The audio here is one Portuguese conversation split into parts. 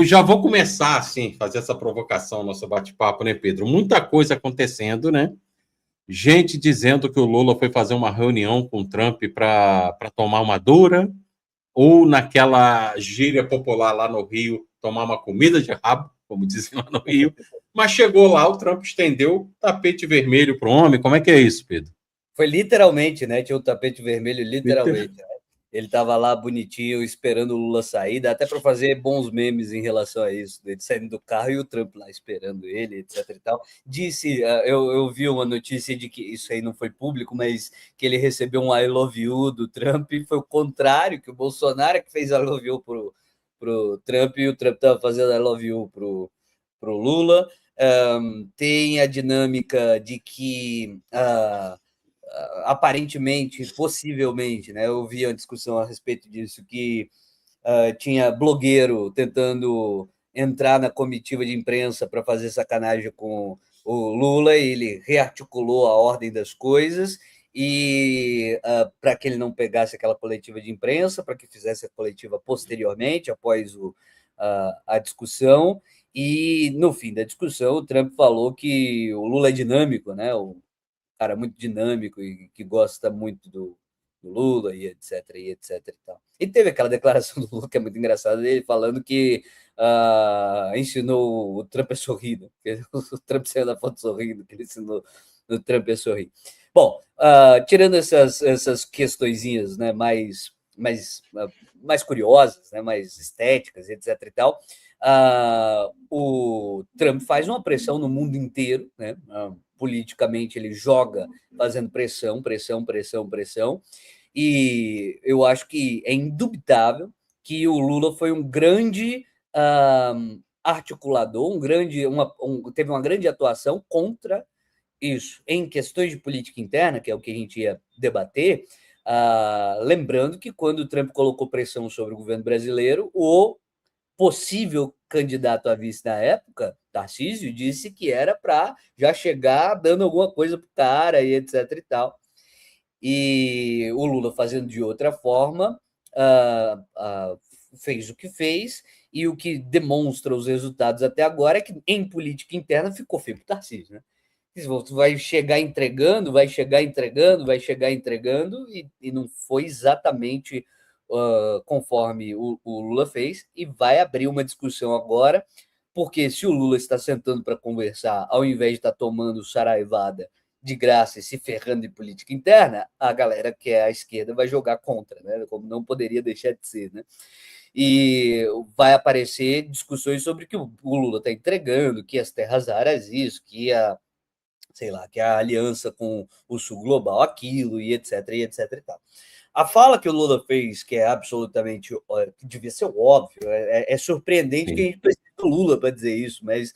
já vou começar, assim, fazer essa provocação, nosso bate-papo, né, Pedro? Muita coisa acontecendo, né? Gente dizendo que o Lula foi fazer uma reunião com o Trump para tomar uma dura, ou naquela gíria popular lá no Rio, tomar uma comida de rabo, como dizem lá no Rio. Mas chegou lá, o Trump estendeu o tapete vermelho para o homem. Como é que é isso, Pedro? Foi literalmente, né? Tinha o tapete vermelho, literalmente. Né? Ele estava lá bonitinho, esperando o Lula sair, dá até para fazer bons memes em relação a isso, ele saindo do carro e o Trump lá esperando ele, etc e tal. Disse, eu vi uma notícia de que isso aí não foi público, mas que ele recebeu um I love you do Trump, e foi o contrário, que o Bolsonaro que fez I love you pro Trump, e o Trump estava fazendo I love you pro Lula. Tem a dinâmica de que aparentemente, possivelmente, né? Eu vi uma discussão a respeito disso, que tinha blogueiro tentando entrar na comitiva de imprensa para fazer sacanagem com o Lula, e ele rearticulou a ordem das coisas, e para que ele não pegasse aquela coletiva de imprensa, para que fizesse a coletiva posteriormente, após a discussão. E no fim da discussão, o Trump falou que o Lula é dinâmico, né? O cara muito dinâmico e que gosta muito do Lula e etc, e etc e tal. E teve aquela declaração do Lula que é muito engraçada, dele falando que ensinou o Trump a sorrir, né? O Trump saiu da foto sorrindo, que ele ensinou o Trump a sorrir. Bom, tirando essas questõezinhas, né, mais curiosas, né, mais estéticas, etc e tal, o Trump faz uma pressão no mundo inteiro, né? Politicamente ele joga fazendo pressão, pressão, pressão, pressão, e eu acho que é indubitável que o Lula foi um grande articulador, teve uma grande atuação contra isso. Em questões de política interna, que é o que a gente ia debater, lembrando que quando o Trump colocou pressão sobre o governo brasileiro, o possível candidato a vice na época, Tarcísio, disse que era para já chegar dando alguma coisa para o cara e etc e tal. E o Lula, fazendo de outra forma, fez o que fez, e o que demonstra os resultados até agora é que em política interna ficou feio para o Tarcísio, né? Tu vai chegar entregando, vai chegar entregando, vai chegar entregando, e não foi exatamente conforme o Lula fez, e vai abrir uma discussão agora, porque se o Lula está sentando para conversar, ao invés de estar tomando saraivada de graça e se ferrando de política interna, a galera que é a esquerda vai jogar contra, né? Como não poderia deixar de ser, né? E vai aparecer discussões sobre que o Lula está entregando, que as terras raras isso, que que a aliança com o Sul Global aquilo, e etc, e etc e tal. A fala que o Lula fez, que é absolutamente, que devia ser óbvio, é surpreendente que a gente precise do Lula para dizer isso, mas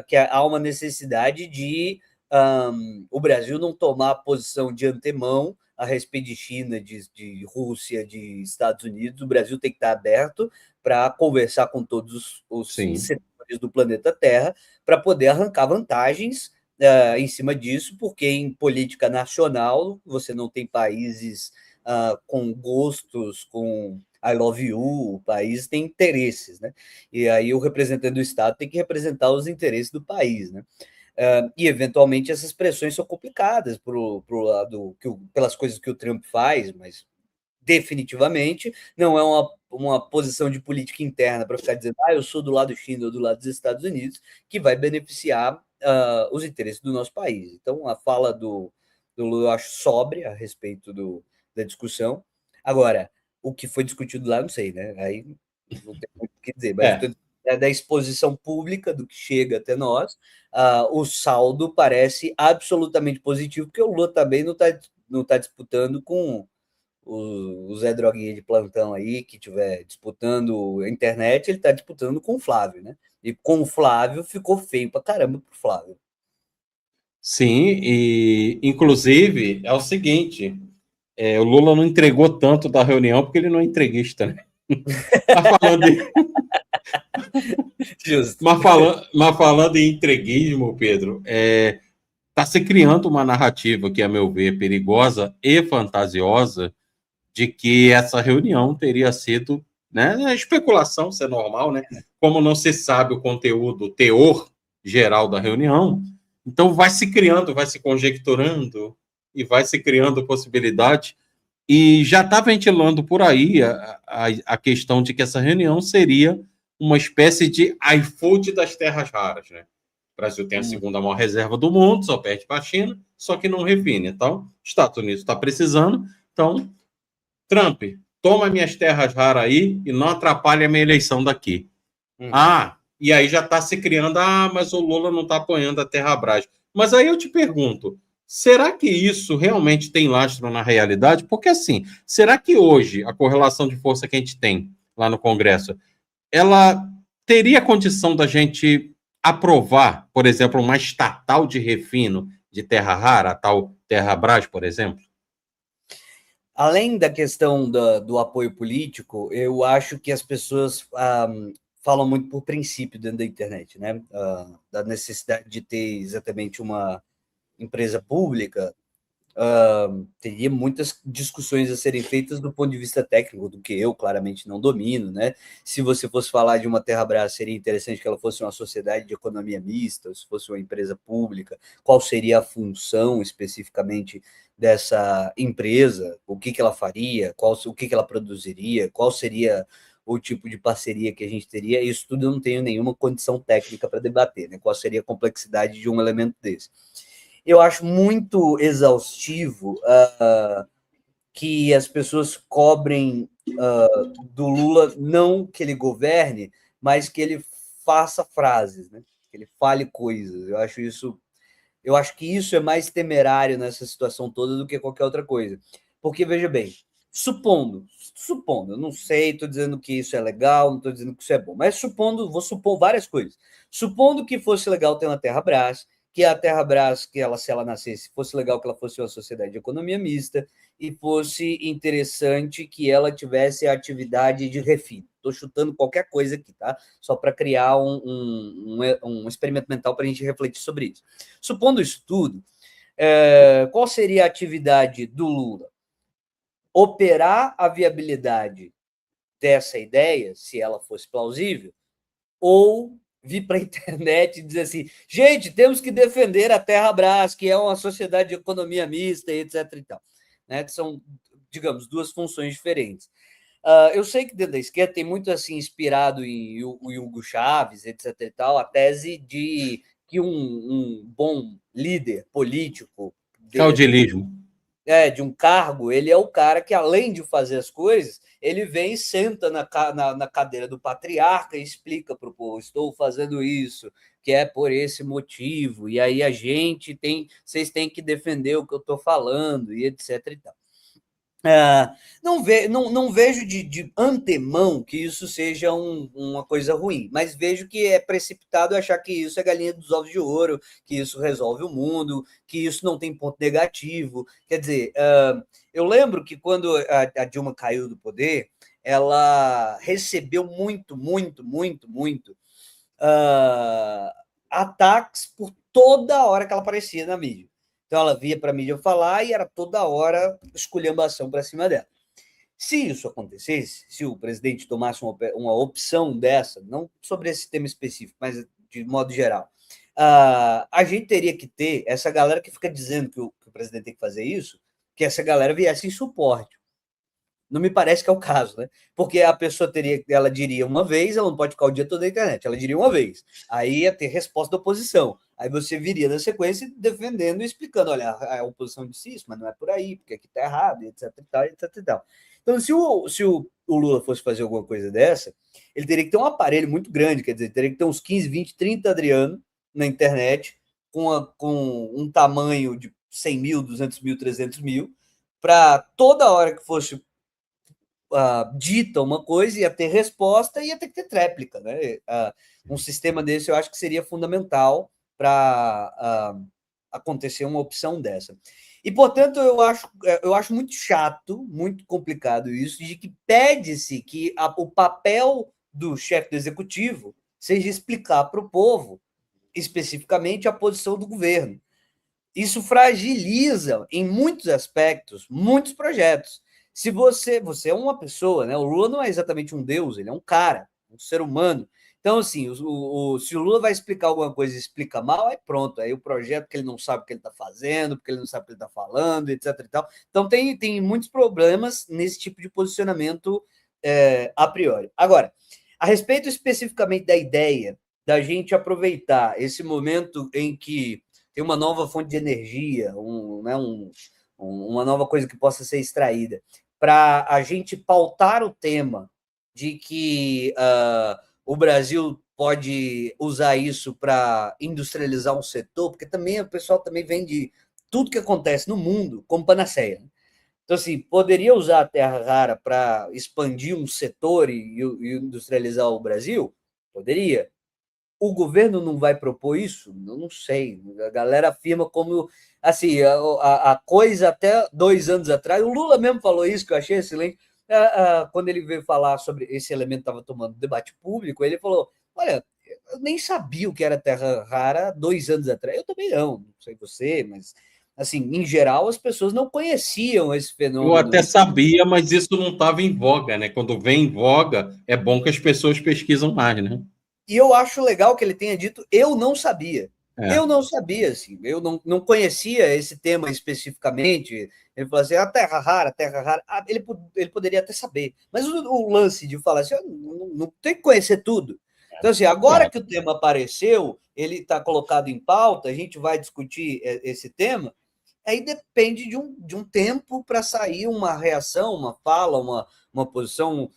que há uma necessidade de o Brasil não tomar posição de antemão a respeito de China, de Rússia, de Estados Unidos. O Brasil tem que estar aberto para conversar com todos os setores do planeta Terra, para poder arrancar vantagens em cima disso, porque em política nacional você não tem países com gostos, com I love you, o país tem interesses, né? E aí o representante do Estado tem que representar os interesses do país, né? E eventualmente essas pressões são complicadas pro lado pelas coisas que o Trump faz, mas definitivamente não é uma posição de política interna para ficar dizendo eu sou do lado China ou do lado dos Estados Unidos, que vai beneficiar os interesses do nosso país. Então, a fala do Lula eu acho sóbria a respeito da discussão. Agora, o que foi discutido lá, não sei, né? Aí não tem muito o que dizer, mas da exposição pública do que chega até nós, o saldo parece absolutamente positivo, porque o Lula também não tá disputando com o Zé Droguinha de plantão aí, que estiver disputando a internet, ele está disputando com o Flávio, né? E com o Flávio ficou feio pra caramba pro Flávio. Sim, e inclusive é o seguinte, o Lula não entregou tanto da reunião porque ele não é entreguista, né? Mas falando em... Justo. mas falando em entreguismo, Pedro, está se criando uma narrativa que, a meu ver, é perigosa e fantasiosa de que essa reunião teria sido né? É especulação, isso é normal, né? Como não se sabe o conteúdo, o teor geral da reunião, então vai se criando, vai se conjecturando e vai se criando possibilidade. E já está ventilando por aí a questão de que essa reunião seria uma espécie de iFood das terras raras, né? O Brasil tem a segunda maior reserva do mundo, só perde para a China, só que não refina. Então, Estados Unidos está precisando. Então, Trump, toma minhas terras raras aí e não atrapalhe a minha eleição daqui. E aí já está se criando, mas o Lula não está apoiando a Terrabras. Mas aí eu te pergunto, será que isso realmente tem lastro na realidade? Porque assim, será que hoje a correlação de força que a gente tem lá no Congresso, ela teria condição da gente aprovar, por exemplo, uma estatal de refino de terra rara, a tal Terrabras, por exemplo? Além da questão do apoio político, eu acho que as pessoas falam muito por princípio dentro da internet, né? Da necessidade de ter exatamente uma empresa pública. Teria muitas discussões a serem feitas do ponto de vista técnico, do que eu claramente não domino, né? Se você fosse falar de uma Terrabras, seria interessante que ela fosse uma sociedade de economia mista, ou se fosse uma empresa pública, qual seria a função especificamente dessa empresa, o que ela faria, o que ela produziria, qual seria o tipo de parceria que a gente teria. Isso tudo eu não tenho nenhuma condição técnica para debater, né? Qual seria a complexidade de um elemento desse. Eu acho muito exaustivo que as pessoas cobrem do Lula, não que ele governe, mas que ele faça frases, né? Que ele fale coisas. Eu acho que isso é mais temerário nessa situação toda do que qualquer outra coisa. Porque, veja bem, supondo, eu não sei, estou dizendo que isso é legal, não estou dizendo que isso é bom, mas vou supor várias coisas. Supondo que fosse legal ter uma Terrabras, que a Terrabras, se ela nascesse, fosse legal que ela fosse uma sociedade de economia mista e fosse interessante que ela tivesse a atividade de refino. Estou chutando qualquer coisa aqui, tá? Só para criar um experimento mental para a gente refletir sobre isso. Supondo isso tudo, qual seria a atividade do Lula? Operar a viabilidade dessa ideia, se ela fosse plausível, ou vir para a internet e dizer assim, gente, temos que defender a Terrabras, que é uma sociedade de economia mista, etc. e tal. Né? São, digamos, duas funções diferentes. Eu sei que dentro da esquerda tem muito assim inspirado em Hugo Chávez, etc. e tal, a tese de que um bom líder político Caudilismo. de um cargo, ele é o cara que, além de fazer as coisas, ele vem e senta na cadeira do patriarca e explica para o povo, estou fazendo isso, que é por esse motivo, e aí vocês têm que defender o que eu estou falando, e etc. e tal. Não vejo de antemão que isso seja uma coisa ruim, mas vejo que é precipitado achar que isso é galinha dos ovos de ouro, que isso resolve o mundo, que isso não tem ponto negativo. Quer dizer, eu lembro que quando a Dilma caiu do poder, ela recebeu muito ataques por toda hora que ela aparecia na mídia. Então ela via para a mídia falar e era toda hora esculhambação para cima dela. Se isso acontecesse, se o presidente tomasse uma opção dessa, não sobre esse tema específico, mas de modo geral, a gente teria que ter essa galera que fica dizendo que o presidente tem que fazer isso, que essa galera viesse em suporte. Não me parece que é o caso, né? Porque a pessoa ela diria uma vez, ela não pode ficar o dia todo na internet, ela diria uma vez. Aí ia ter resposta da oposição. Aí você viria na sequência defendendo e explicando, olha, a oposição disse isso, mas não é por aí, porque aqui está errado, etc e tal, etc e tal. Então, se o Lula fosse fazer alguma coisa dessa, ele teria que ter um aparelho muito grande, quer dizer, teria que ter uns 15, 20, 30 Adriano na internet, com um tamanho de 100 mil, 200 mil, 300 mil, para toda hora que fosse dita uma coisa, ia ter resposta e ia ter que ter tréplica. Né? Um sistema desse eu acho que seria fundamental para acontecer uma opção dessa. E, portanto, eu acho muito chato, muito complicado isso, de que pede-se que o papel do chefe do executivo seja explicar para o povo, especificamente, a posição do governo. Isso fragiliza, em muitos aspectos, muitos projetos. Se você é uma pessoa, né? O Lula não é exatamente um deus, ele é um cara, um ser humano. Então, assim, se o Lula vai explicar alguma coisa e explica mal, aí pronto. Aí o projeto que ele não sabe o que ele está fazendo, porque ele não sabe o que ele está falando, etc. E tal. Então, tem muitos problemas nesse tipo de posicionamento a priori. Agora, a respeito especificamente da ideia da gente aproveitar esse momento em que tem uma nova fonte de energia, uma nova coisa que possa ser extraída, para a gente pautar o tema de que o Brasil pode usar isso para industrializar um setor, porque também o pessoal também vende tudo que acontece no mundo como panaceia. Então, assim, poderia usar a terra rara para expandir um setor e industrializar o Brasil? Poderia. O governo não vai propor isso? Eu não sei. A galera afirma como assim, a coisa até 2 anos atrás, o Lula mesmo falou isso, que eu achei excelente. Quando ele veio falar sobre esse elemento que estava tomando debate público, ele falou: olha, eu nem sabia o que era terra rara 2 anos atrás. Eu também não sei você, mas assim, em geral, as pessoas não conheciam esse Eu fenômeno. até sabia, mas isso não estava em voga, né? Quando vem em voga, é bom que as pessoas pesquisam mais, né? E eu acho legal que ele tenha dito, eu não sabia. É. Eu não sabia, assim, eu não conhecia esse tema especificamente. Ele falou assim, a terra rara, terra rara. Ele poderia até saber. Mas o lance de falar assim, não tem que conhecer tudo. Então, assim, agora Claro. que o tema apareceu, ele está colocado em pauta, a gente vai discutir esse tema, aí depende de um tempo para sair uma reação, uma fala, uma posição.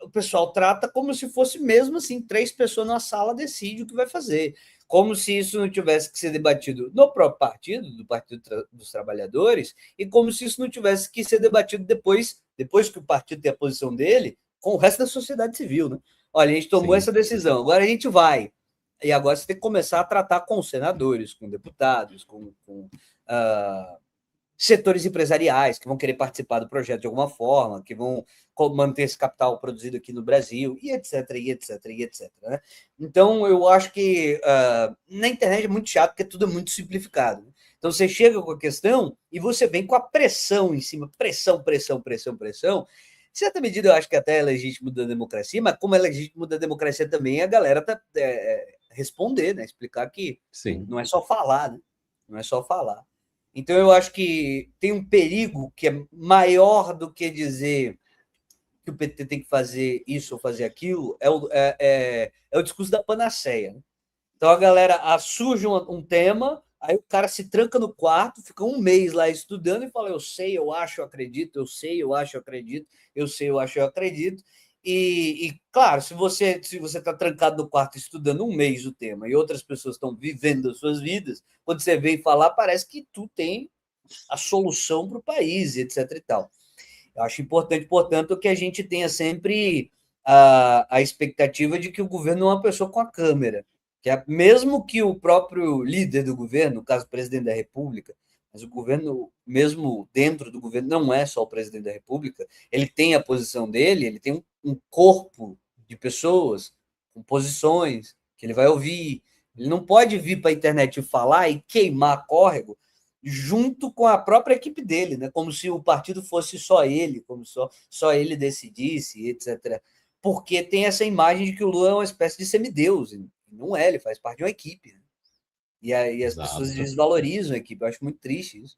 O pessoal trata como se fosse mesmo assim, 3 pessoas na sala decidem o que vai fazer. Como se isso não tivesse que ser debatido no próprio partido, do Partido dos Trabalhadores, e como se isso não tivesse que ser debatido depois que o partido tem a posição dele, com o resto da sociedade civil. Né? Olha, a gente tomou essa decisão, agora a gente vai. E agora você tem que começar a tratar com os senadores, com deputados, com setores empresariais que vão querer participar do projeto de alguma forma, que vão manter esse capital produzido aqui no Brasil, e etc, e etc, e etc. Né? Então, eu acho que na internet é muito chato, porque tudo é muito simplificado. Né? Então, você chega com a questão e você vem com a pressão em cima, pressão, pressão, pressão, pressão. Em certa medida, eu acho que até é legítimo da democracia, mas como é legítimo da democracia também, a galera responder, né? Explicar que Sim. não é só falar, né? Não é só falar. Então, eu acho que tem um perigo que é maior do que dizer que o PT tem que fazer isso ou fazer aquilo, é o discurso da panaceia. Né? Então, a galera surge um tema, aí o cara se tranca no quarto, fica um mês lá estudando e fala: eu sei, eu acho, eu acredito, eu sei, eu acho, eu acredito, eu sei, eu acho, eu acredito. Claro, se você está trancado no quarto estudando um mês o tema e outras pessoas estão vivendo as suas vidas, quando você vem falar, parece que tu tem a solução para o país, etc. e tal. Eu acho importante, portanto, que a gente tenha sempre a expectativa de que o governo é uma pessoa com a câmera, que mesmo que o próprio líder do governo, no caso o presidente da República, mas o governo, mesmo dentro do governo, não é só o presidente da República, ele tem a posição dele, ele tem um corpo de pessoas com posições que ele vai ouvir. Ele não pode vir para a internet falar e queimar córrego junto com a própria equipe dele, né? Como se o partido fosse só ele, como só ele decidisse, etc. Porque tem essa imagem de que o Lula é uma espécie de semideus. E não é, ele faz parte de uma equipe. Né? E aí as pessoas Exato. desvalorizam a equipe. Eu acho muito triste isso.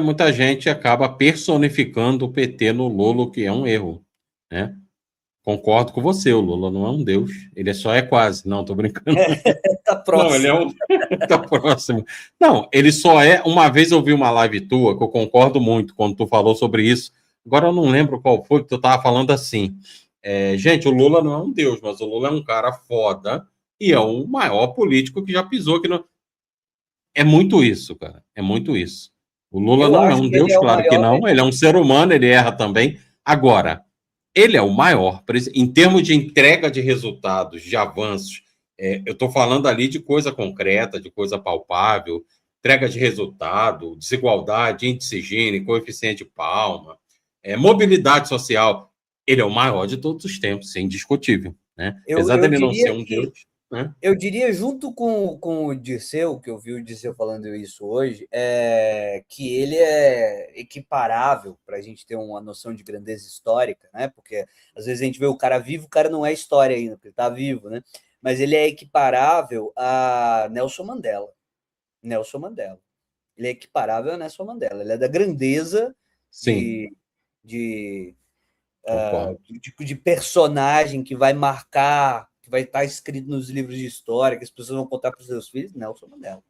Muita gente acaba personificando o PT no Lula, que é um erro, né? Concordo com você, o Lula não é um deus, ele só é quase, não, tô brincando. Tá Não, ele próximo. tá próximo. Não, ele só é, uma vez eu vi uma live tua, que eu concordo muito, quando tu falou sobre isso, agora eu não lembro qual foi, que tu tava falando assim, gente, o Lula não é um deus, mas o Lula é um cara foda, e é o maior político que já pisou aqui no... É muito isso, cara, é muito isso. O Lula Eu não é acho um que ele deus, é o claro que maior. não, ele é um ser humano, ele erra também. Agora, ele é o maior, em termos de entrega de resultados, de avanços. Eu estou falando ali de coisa concreta, de coisa palpável, entrega de resultado, desigualdade, índice Gini, coeficiente Palma, mobilidade social. Ele é o maior de todos os tempos, é indiscutível. Né? Apesar Eu dele não ser diria um que deus. né? Eu diria, junto com o Dirceu, que eu vi o Dirceu falando isso hoje, que ele é equiparável, para a gente ter uma noção de grandeza histórica, né? Porque às vezes a gente vê o cara vivo, o cara não é história ainda, porque ele está vivo, né? Mas ele é equiparável a Nelson Mandela. Nelson Mandela. Ele é equiparável a Nelson Mandela. Ele é da grandeza Sim, de, concordo. de personagem que vai marcar, que vai estar escrito nos livros de história, que as pessoas vão contar para os seus filhos, Nelson Mandela.